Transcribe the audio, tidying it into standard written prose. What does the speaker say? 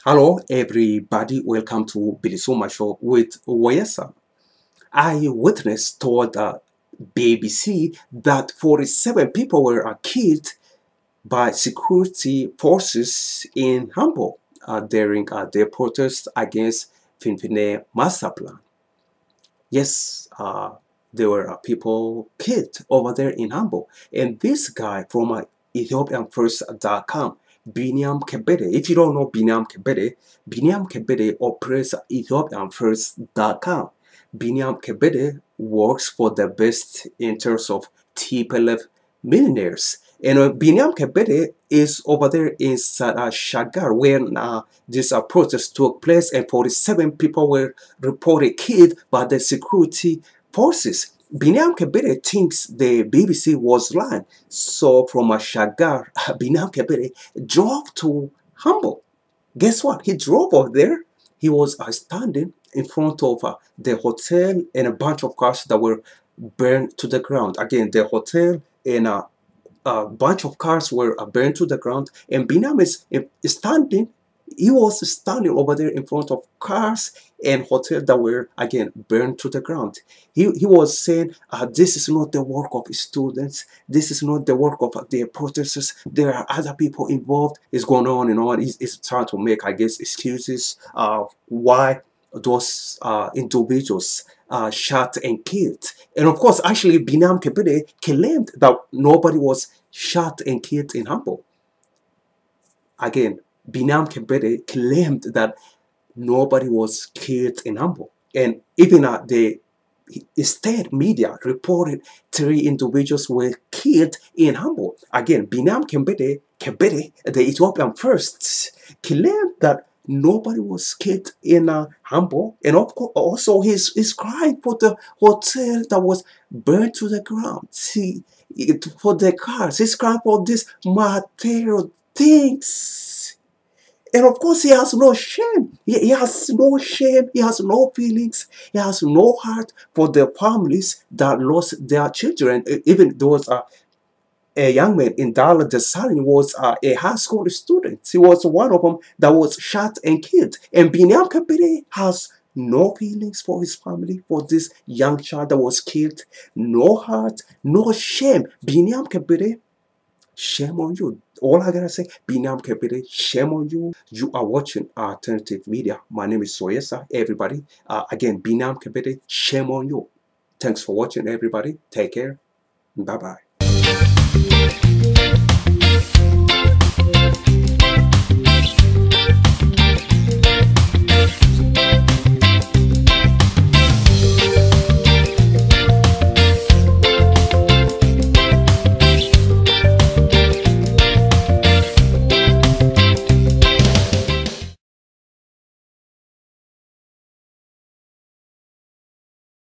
Hello everybody, welcome to Billy Suma Show with Wayesa. I witnessed toward the BBC that 47 people were killed by security forces in Hamburg during their protest against Finfine master plan. Yes, there were people killed over there in Hamburg. And this guy from EthiopianFirst.com, Binyam Kebede. If you don't know Binyam Kebede operates EthiopianFirst.com. Binyam Kebede works for the best interest of TPLF millionaires. And Binyam Kebede is over there in Shagar when this protest took place and 47 people were reported killed by the security forces. Binyam Kebede thinks the BBC was lying. So from Shagar, Binyam Kebede drove to Hamburg. Guess what? He drove over there. He was standing in front of the hotel and a bunch of cars that were burned to the ground. Again, the hotel and a bunch of cars were burned to the ground, and Binam is standing. He was standing over there in front of cars and hotels that were again burned to the ground. He was saying, "This is not the work of students. This is not the work of the protesters. There are other people involved." It's going on and on. He's trying to make, I guess, excuses why those individuals shot and killed. And of course, actually, Binam Kebede claimed that nobody was shot and killed in Hamburg. Again, Binam Kebede claimed that nobody was killed in Hamburg. And even the state media reported 3 individuals were killed in Hamburg. Again, Binam Kebede, the Ethiopian first, claimed that nobody was killed in Hamburg. And of course, also he's crying for the hotel that was burned to the ground. See, for the cars, he's crying for these material things. And of course, he has no shame. He has no shame. He has no feelings. He has no heart for the families that lost their children. Even those a young man in Dala Desani was a high school student. He was one of them that was shot and killed. And Binyam Kapere has no feelings for his family, for this young child that was killed. No heart, no shame. Binyam Kapere, shame on you. All I gotta say, Binam Kebede, shame on you. You are watching Alternative Media. My name is Soyesa, everybody. Again, Binam Kebede, shame on you. Thanks for watching, everybody. Take care. Bye-bye.